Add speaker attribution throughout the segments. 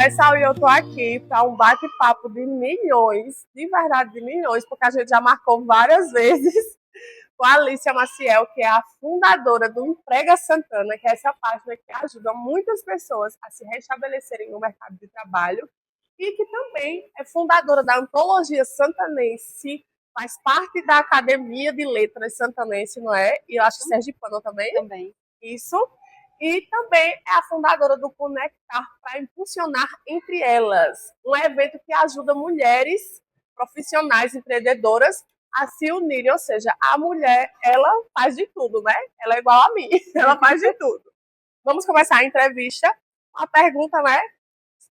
Speaker 1: Pessoal, e eu tô aqui para um bate-papo de milhões, de verdade de milhões, porque a gente já marcou várias vezes com a Alicia Maciel, que é a fundadora do Emprega Santana, que é essa página que ajuda muitas pessoas a se restabelecerem no mercado de trabalho, e que também é fundadora da Antologia Santanense, faz parte da Academia de Letras Santanense, não é? E eu acho que Sergipano também.
Speaker 2: Também.
Speaker 1: Isso. E também é a fundadora do Conectar para Impulsionar Entre Elas, um evento que ajuda mulheres profissionais empreendedoras a se unirem, ou seja, a mulher, ela faz de tudo, né? Ela é igual a mim, ela faz de tudo. Vamos começar a entrevista. A pergunta, né?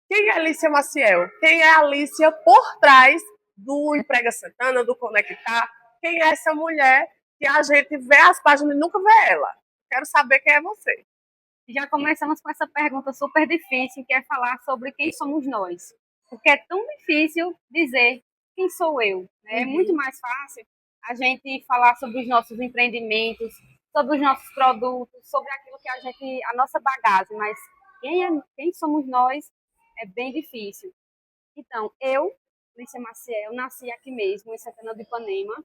Speaker 1: Quem é Alicia Maciel? Quem é a Alicia por trás do Emprega Santana, do Conectar? Quem é essa mulher que a gente vê as páginas e nunca vê ela? Quero saber quem é você.
Speaker 2: Já começamos com essa pergunta super difícil, que é falar sobre quem somos nós. Porque é tão difícil dizer quem sou eu. Né? É muito mais fácil a gente falar sobre os nossos empreendimentos, sobre os nossos produtos, sobre aquilo que a nossa bagagem, mas quem somos nós é bem difícil. Então, eu, Lícia Maciel, nasci aqui mesmo, em Santana do Ipanema,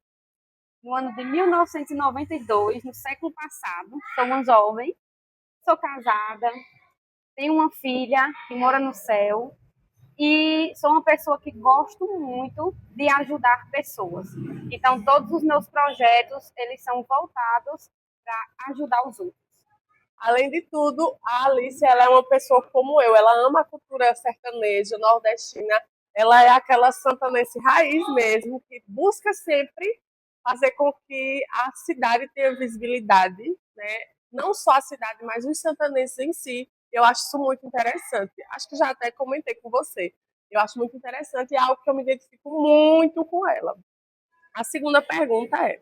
Speaker 2: no ano de 1992, no século passado. Sou uma jovem, sou casada, tenho uma filha que mora no céu e sou uma pessoa que gosto muito de ajudar pessoas. Então, todos os meus projetos, eles são voltados para ajudar os outros.
Speaker 1: Além de tudo, a Alice, ela é uma pessoa como eu, ela ama a cultura sertaneja, nordestina, ela é aquela santanense raiz mesmo, que busca sempre fazer com que a cidade tenha visibilidade, né? Não só a cidade, mas os santanenses em si. Eu acho isso muito interessante. Acho que já até comentei com você. Eu acho muito interessante e é algo que eu me identifico muito com ela. A segunda pergunta é: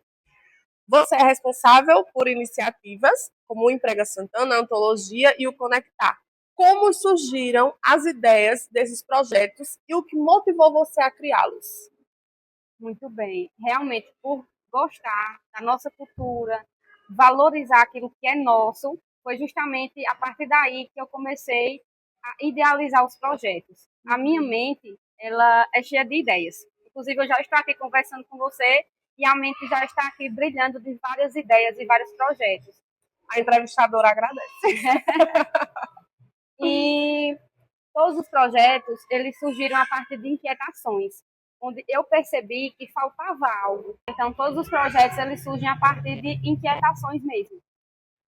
Speaker 1: você é responsável por iniciativas como o Emprega Santana, a Antologia e o Conectar. Como surgiram as ideias desses projetos e o que motivou você a criá-los?
Speaker 2: Muito bem. Realmente, por gostar da nossa cultura, valorizar aquilo que é nosso, foi justamente a partir daí que eu comecei a idealizar os projetos. A minha mente, ela é cheia de ideias. Inclusive, eu já estou aqui conversando com você e a mente já está aqui brilhando de várias ideias e vários projetos.
Speaker 1: A entrevistadora agradece.
Speaker 2: E todos os projetos, eles surgiram a partir de inquietações, onde eu percebi que faltava algo. Então, todos os projetos, eles surgem a partir de inquietações mesmo.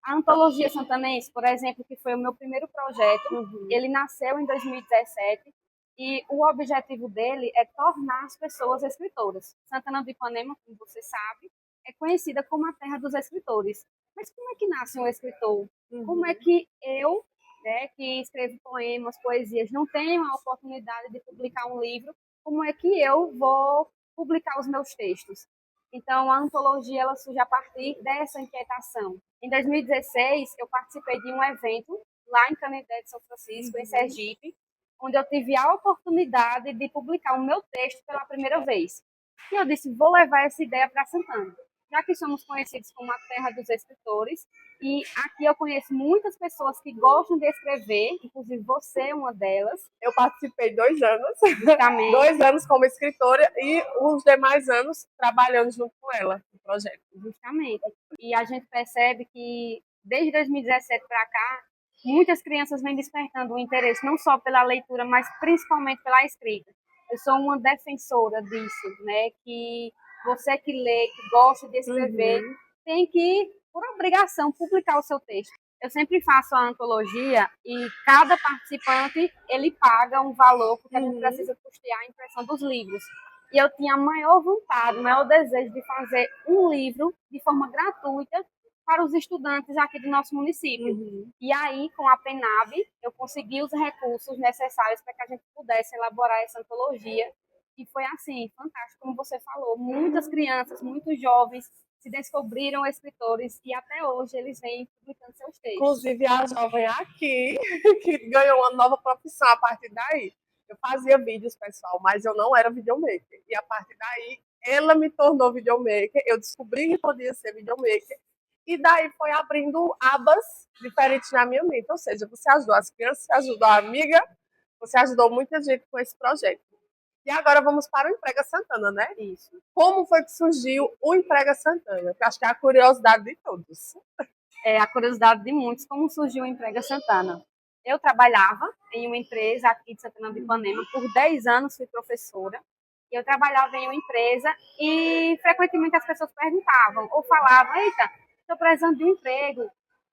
Speaker 2: A Antologia Santanense, por exemplo, que foi o meu primeiro projeto, ele nasceu em 2017 e o objetivo dele é tornar as pessoas escritoras. Santana do Ipanema, como você sabe, é conhecida como a terra dos escritores. Mas como é que nasce um escritor? Como é que eu, né, que escrevo poemas, poesias, não tenho a oportunidade de publicar um livro, como é que eu vou publicar os meus textos? Então, a antologia ela surge a partir dessa inquietação. Em 2016, eu participei de um evento lá em Canindé de São Francisco, em Sergipe, onde eu tive a oportunidade de publicar o meu texto pela primeira vez. E eu disse, vou levar essa ideia para Santana, já que somos conhecidos como a terra dos escritores, e aqui eu conheço muitas pessoas que gostam de escrever, inclusive você é uma delas.
Speaker 1: Eu participei 2 anos,
Speaker 2: Justamente.
Speaker 1: 2 anos como escritora e os demais anos trabalhando junto com ela no projeto.
Speaker 2: Justamente. E a gente percebe que desde 2017 para cá, muitas crianças vêm despertando o interesse não só pela leitura, mas principalmente pela escrita. Eu sou uma defensora disso, né? Que você que lê, que gosta de escrever, tem que, por obrigação, publicar o seu texto. Eu sempre faço a antologia e cada participante, ele paga um valor, porque a gente precisa custear a impressão dos livros. E eu tinha a maior vontade, o maior desejo de fazer um livro de forma gratuita para os estudantes aqui do nosso município. E aí, com a PENAB, eu consegui os recursos necessários para que a gente pudesse elaborar essa antologia. E foi assim, fantástico, como você falou. Muitas crianças, muitos jovens se descobriram escritores e até hoje eles vêm publicando seus textos.
Speaker 1: Inclusive a jovem aqui, que ganhou uma nova profissão a partir daí. Eu fazia vídeos, pessoal, mas eu não era videomaker. E a partir daí, ela me tornou videomaker. Eu descobri que podia ser videomaker. E daí foi abrindo abas diferentes na minha mente. Ou seja, você ajudou as crianças, você ajudou a amiga, Você ajudou muita gente com esse projeto. E agora vamos para o Emprega Santana, né?
Speaker 2: Isso.
Speaker 1: Como foi que surgiu o Emprega Santana? Que eu acho que é a curiosidade de todos.
Speaker 2: É a curiosidade de muitos, como surgiu o Emprega Santana. Eu trabalhava em uma empresa aqui de Santana de Ipanema, por 10 anos fui professora. Eu trabalhava em uma empresa e frequentemente as pessoas perguntavam ou falavam: eita, estou precisando de um emprego,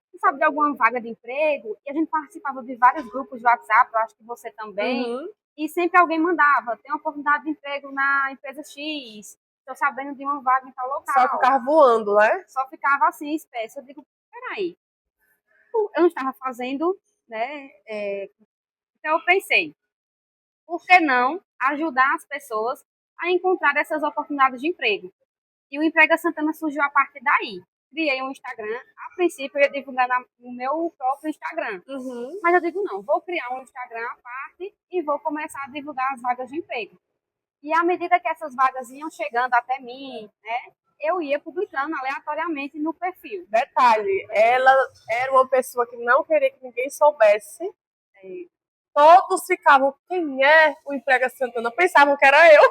Speaker 2: você sabe de alguma vaga de emprego? E a gente participava de vários grupos de WhatsApp, eu acho que você também,
Speaker 1: Uhum.
Speaker 2: e sempre alguém mandava: tem uma oportunidade de emprego na empresa X, estou sabendo de uma vaga em tal
Speaker 1: Só que o
Speaker 2: local.
Speaker 1: carro voando, né?
Speaker 2: Só ficava assim, espécie. Eu digo: peraí, eu não estava fazendo, né? Então eu pensei, por que não ajudar as pessoas a encontrar essas oportunidades de emprego? E o Emprega Santana surgiu a partir daí. Criei um Instagram. A princípio, eu ia divulgar no meu próprio Instagram.
Speaker 1: Uhum.
Speaker 2: Mas eu digo, não, vou criar um Instagram à parte e vou começar a divulgar as vagas de emprego. E à medida que essas vagas iam chegando até mim, né, eu ia publicando aleatoriamente no perfil.
Speaker 1: Detalhe, ela era uma pessoa que não queria que ninguém soubesse. Todos ficavam, quem é o Emprega Santana? Pensavam que era eu,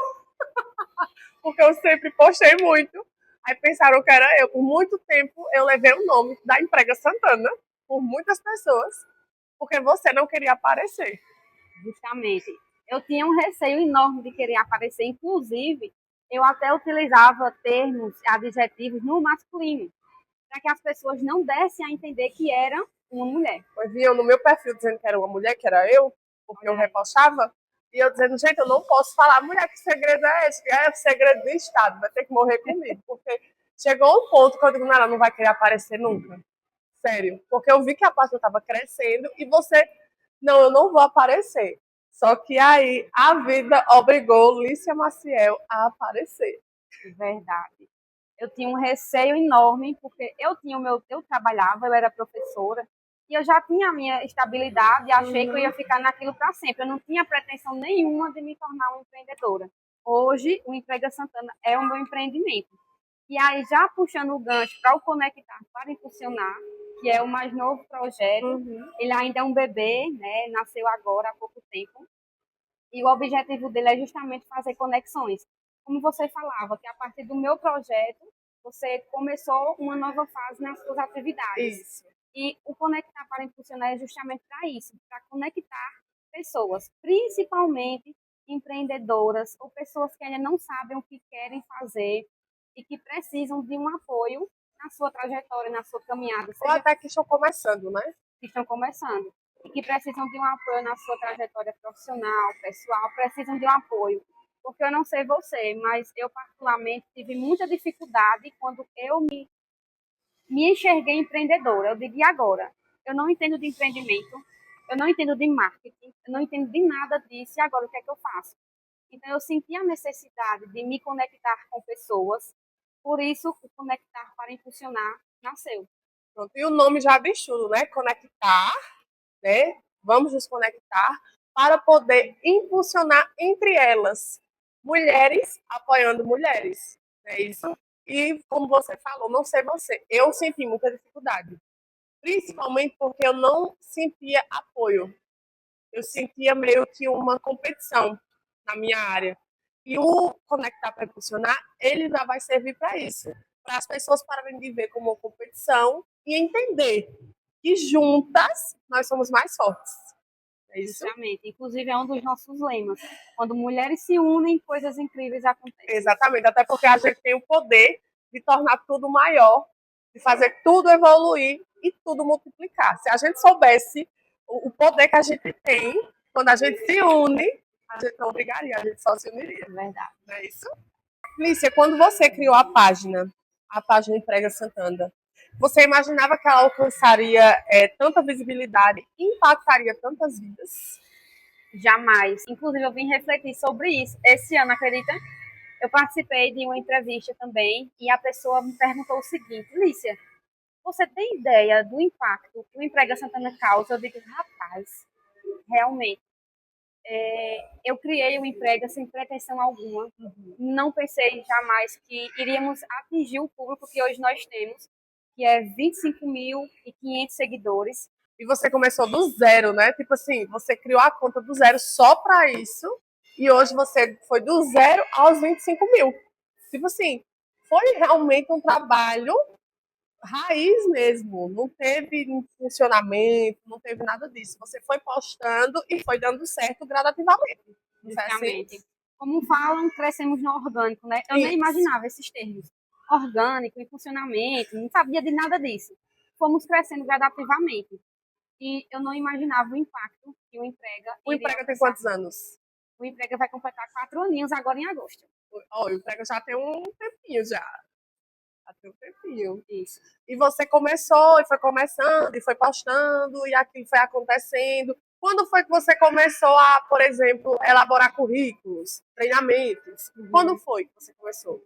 Speaker 1: porque eu sempre postei muito. Aí pensaram que era eu. Por muito tempo eu levei o nome da Emprega Santana, por muitas pessoas, porque você não queria aparecer.
Speaker 2: Justamente. Eu tinha um receio enorme de querer aparecer, inclusive, eu até utilizava termos, adjetivos no masculino, para que as pessoas não dessem a entender que era uma mulher.
Speaker 1: Pois vinham no meu perfil dizendo que era uma mulher, que era eu, porque eu repostava, e eu dizendo, gente, eu não posso falar, mulher, que segredo é esse? É segredo do Estado, vai ter que morrer comigo, porque chegou um ponto que eu digo, não, ela não vai querer aparecer nunca. Sério, porque eu vi que a página estava crescendo e você, não, eu não vou aparecer. Só que aí a vida obrigou Lícia Maciel a aparecer.
Speaker 2: Verdade. Eu tinha um receio enorme, porque eu trabalhava, eu era professora, e eu já tinha a minha estabilidade e achei que eu ia ficar naquilo para sempre. Eu não tinha pretensão nenhuma de me tornar uma empreendedora. Hoje, o Emprega Santana é o meu empreendimento. E aí, já puxando o gancho para o Conectar para Impulsionar, que é o mais novo projeto, ele ainda é um bebê, né? Nasceu agora há pouco tempo. E o objetivo dele é justamente fazer conexões. Como você falava, que a partir do meu projeto, você começou uma nova fase nas suas atividades.
Speaker 1: Isso.
Speaker 2: E o Conectar para Impulsionar é justamente para isso, para conectar pessoas, principalmente empreendedoras ou pessoas que ainda não sabem o que querem fazer e que precisam de um apoio na sua trajetória, na sua caminhada,
Speaker 1: Ou
Speaker 2: seja
Speaker 1: até que estão começando, né?
Speaker 2: que estão começando e que precisam de um apoio na sua trajetória profissional, pessoal, precisam de um apoio. Porque eu não sei você, mas eu particularmente tive muita dificuldade quando eu me enxerguei empreendedora. Eu digo, e agora? Eu não entendo de empreendimento, eu não entendo de marketing, eu não entendo de nada disso, e agora o que é que eu faço? Então eu senti a necessidade de me conectar com pessoas, por isso o Conectar para Impulsionar nasceu.
Speaker 1: Pronto. E o nome já diz tudo, né? Conectar, né? Vamos nos conectar para poder impulsionar entre elas mulheres apoiando mulheres. É isso. E como você falou, não sei você, eu senti muita dificuldade, principalmente porque eu não sentia apoio. Eu sentia meio que uma competição na minha área. E o Conectar para Impulsionar, ele já vai servir para isso, para as pessoas pararem de ver como uma competição e entender que juntas nós somos mais fortes. É isso?
Speaker 2: Justamente. Inclusive, é um dos nossos lemas. Quando mulheres se unem, coisas incríveis acontecem.
Speaker 1: Exatamente, até porque a gente tem o poder de tornar tudo maior, de fazer tudo evoluir e tudo multiplicar. Se a gente soubesse o poder que a gente tem, quando a gente se une, a gente não brigaria, a gente só se uniria.
Speaker 2: É verdade.
Speaker 1: Não é isso? Lícia, quando você criou a página Emprega Santana, você imaginava que ela alcançaria tanta visibilidade e impactaria tantas vidas?
Speaker 2: Jamais. Inclusive, eu vim refletir sobre isso. Esse ano, acredita? Eu participei de uma entrevista também e a pessoa me perguntou o seguinte: Lícia, você tem ideia do impacto que o Emprega Santana causa? Eu digo, rapaz, realmente. Eu criei o Emprega sem pretensão alguma. Não pensei jamais que iríamos atingir o público que hoje nós temos, que é 25.500 seguidores.
Speaker 1: E você começou do zero, né? Tipo assim, você criou a conta do zero só para isso. E hoje você foi do zero aos 25 mil. Tipo assim, foi realmente um trabalho raiz mesmo. Não teve funcionamento, não teve nada disso. Você foi postando e foi dando certo gradativamente. Não foi assim?
Speaker 2: Justamente. Como falam, crescemos no orgânico, né? Eu nem
Speaker 1: Isso.
Speaker 2: imaginava esses termos. Orgânico e funcionamento, não sabia de nada disso. Fomos crescendo gradativamente. E eu não imaginava o impacto que o Emprega
Speaker 1: O
Speaker 2: iria
Speaker 1: Emprega tem
Speaker 2: alcançar.
Speaker 1: quantos anos?
Speaker 2: O Emprega vai completar 4 aninhos agora em agosto.
Speaker 1: Ó, o Emprega já tem um tempinho já. Já tem um tempinho.
Speaker 2: Isso.
Speaker 1: E você começou, e foi começando, e foi postando, e aquilo foi acontecendo. Quando foi que você começou a, por exemplo, elaborar currículos, treinamentos? Quando foi que você começou?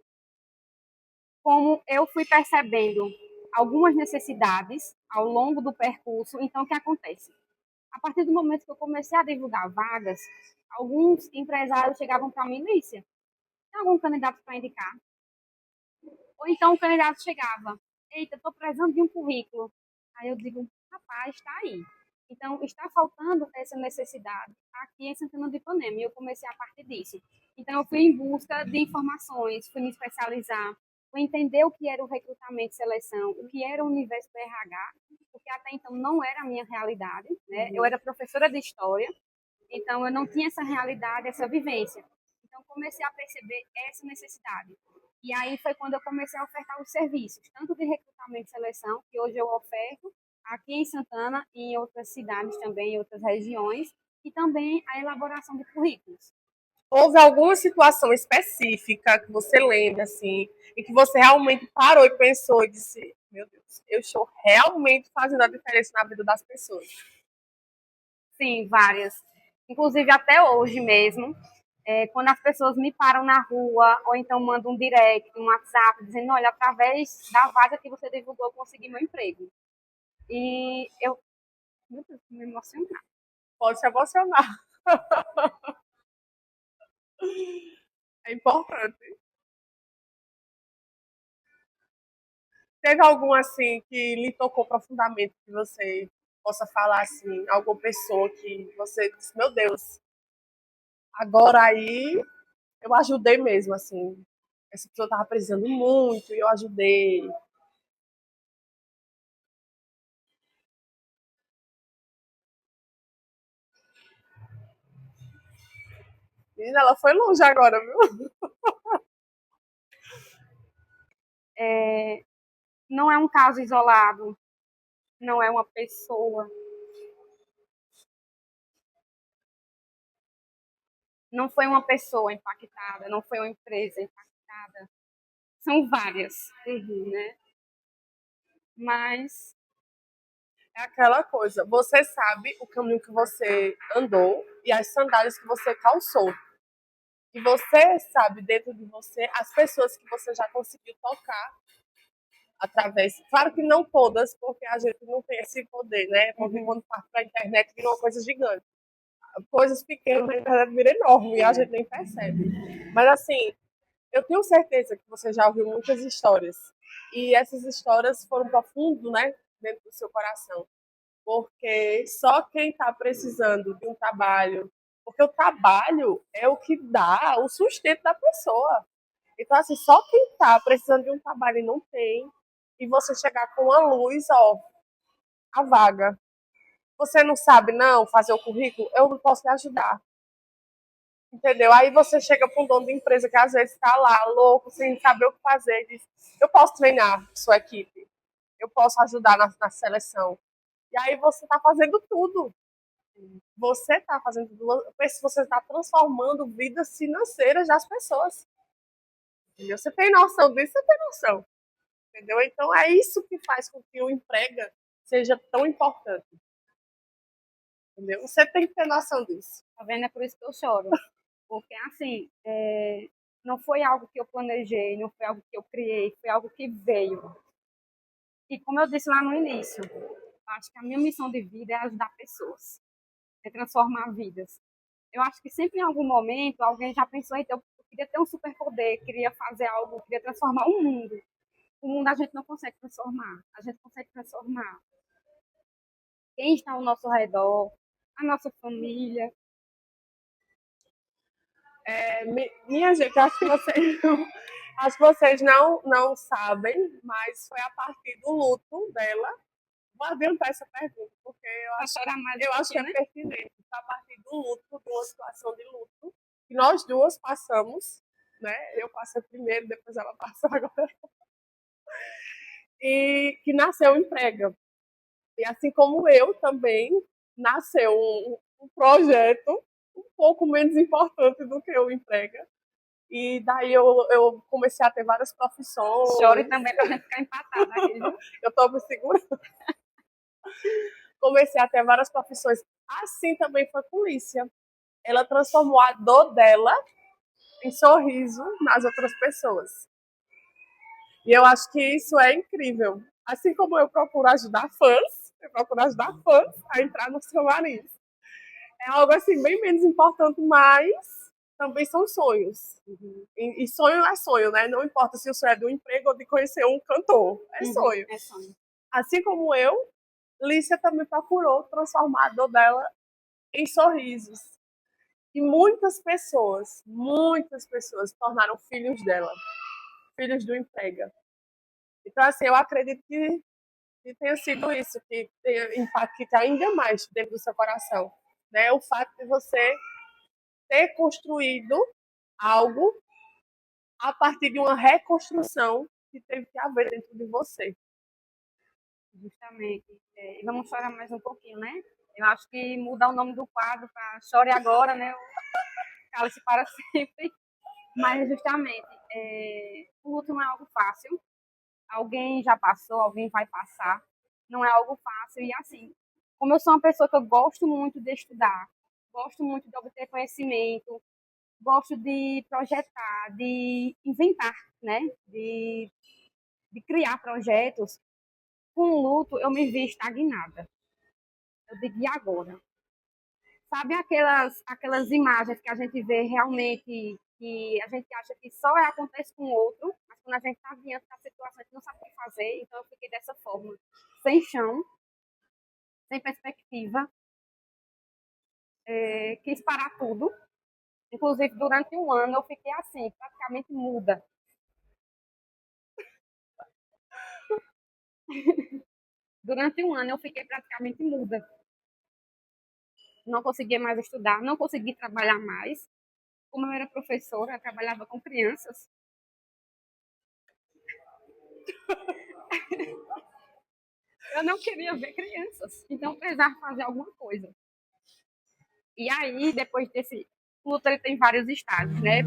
Speaker 2: Como eu fui percebendo algumas necessidades ao longo do percurso, então o que acontece? A partir do momento que eu comecei a divulgar vagas, alguns empresários chegavam para mim, Lícia, tem algum candidato para indicar? Ou então o candidato chegava, eita, estou precisando de um currículo. Aí eu digo, rapaz, está aí. Então, está faltando essa necessidade aqui em Santana do Ipanema, e eu comecei a partir disso. Então, eu fui em busca de informações, fui me especializar, fui entender o que era o recrutamento e seleção, o que era o universo do RH, porque até então não era a minha realidade, né? Eu era professora de História, então eu não tinha essa realidade, essa vivência. Então, comecei a perceber essa necessidade. E aí foi quando eu comecei a ofertar os serviços, tanto de recrutamento e seleção, que hoje eu oferto aqui em Santana e em outras cidades também, em outras regiões, e também a elaboração de currículos.
Speaker 1: Houve alguma situação específica que você lembra, assim, e que você realmente parou e pensou e disse, meu Deus, eu estou realmente fazendo a diferença na vida das pessoas?
Speaker 2: Sim, várias. Inclusive até hoje mesmo, quando as pessoas me param na rua, ou então mandam um direct, um WhatsApp, dizendo, olha, através da vaga que você divulgou, eu consegui meu emprego. E eu, meu Deus, me emocionar.
Speaker 1: Pode se emocionar. É importante. Teve algum, assim, que lhe tocou profundamente, que você possa falar, assim, alguma pessoa que você disse, meu Deus, agora aí eu ajudei mesmo, assim. Essa pessoa estava precisando muito e eu ajudei. Menina, ela foi longe agora, viu?
Speaker 2: Não é um caso isolado, não é uma pessoa, não foi uma pessoa impactada, não foi uma empresa impactada. São várias, né? Mas
Speaker 1: É aquela coisa, você sabe o caminho que você andou e as sandálias que você calçou. E você sabe dentro de você as pessoas que você já conseguiu tocar através. Claro que não todas, porque a gente não tem esse poder, né? Porque quando parte para a internet vira uma coisa gigante. Coisas pequenas na internet vira enorme e a gente nem percebe. Mas assim, eu tenho certeza que você já ouviu muitas histórias. E essas histórias foram profundo, né? Dentro do seu coração. Porque só quem está precisando de um trabalho, porque o trabalho é o que dá o sustento da pessoa. Então, assim, só quem está precisando de um trabalho e não tem, e você chegar com a luz, ó, a vaga. Você não sabe, não, fazer o currículo? Eu não posso lhe ajudar. Entendeu? Aí você chega para um dono de empresa que às vezes está lá, louco, sem saber o que fazer, e diz: eu posso treinar sua equipe, eu posso ajudar na seleção. E aí você está fazendo tudo. Você está fazendo tudo. Você está transformando vidas financeiras das pessoas. Entendeu? Você tem noção disso? Você tem noção. Entendeu? Então é isso que faz com que o emprega seja tão importante. Entendeu? Você tem que ter noção disso.
Speaker 2: tá vendo? É por isso que eu choro. Porque, assim, não foi algo que eu planejei, não foi algo que eu criei, foi algo que veio. E como eu disse lá no início, acho que a minha missão de vida é ajudar pessoas, é transformar vidas. Eu acho que sempre em algum momento alguém já pensou, então, eu queria ter um superpoder, queria fazer algo, queria transformar o mundo. O mundo a gente não consegue transformar, a gente consegue transformar quem está ao nosso redor, a nossa família.
Speaker 1: Minha gente, acho que vocês não sabem, mas foi a partir do luto dela. Vou adiantar essa pergunta, porque eu acho que é pertinente. Foi a partir do luto, de uma situação de luto, que nós duas passamos, né? Eu passei primeiro, depois ela passou agora. E que nasceu o Emprega. E assim como eu também, nasceu um projeto um pouco menos importante do que o Emprega. E daí eu comecei a ter várias profissões.
Speaker 2: Chore também para a gente ficar empatada aqui, viu?
Speaker 1: Eu estou me segurando. Comecei a ter várias profissões. Assim também foi com Lícia. Ela transformou a dor dela em sorriso nas outras pessoas. E eu acho que isso é incrível. Assim como eu procuro ajudar fãs a entrar no seu nariz. É algo assim bem menos importante, mas também são sonhos. E sonho é sonho, né? Não importa se o sonho é de um emprego ou de conhecer um cantor. É sonho.
Speaker 2: É sonho.
Speaker 1: Assim como eu, Lícia também procurou transformar a dor dela em sorrisos. E muitas pessoas tornaram filhos dela, filhos do Emprega. Então, assim, eu acredito que tenha sido isso, que tenha impactado ainda mais dentro do seu coração. Né? O fato de você ter construído algo a partir de uma reconstrução que teve que haver dentro de você.
Speaker 2: Justamente. Vamos chorar mais um pouquinho, né? Eu acho que mudar o nome do quadro para Chore Agora, né? Cala-se para sempre. Mas, justamente, o luto não é algo fácil. Alguém já passou, alguém vai passar. Não é algo fácil. E, assim, como eu sou uma pessoa que eu gosto muito de estudar, gosto muito de obter conhecimento, gosto de projetar, de inventar, né? De criar projetos, com o luto eu me vi estagnada. Eu digo, e agora? Sabe aquelas imagens que a gente vê realmente, que a gente acha que só acontece com o outro, mas quando a gente está diante da situação, a gente não sabe o que fazer, então eu fiquei dessa forma, sem chão, sem perspectiva, quis parar tudo. Inclusive, durante um ano, eu fiquei assim, praticamente muda. Durante um ano, eu fiquei praticamente muda. Não conseguia mais estudar, não conseguia trabalhar mais. Como eu era professora, eu trabalhava com crianças. Eu não queria ver crianças, então eu precisava fazer alguma coisa. E aí, depois desse luto, ele tem vários estágios, né?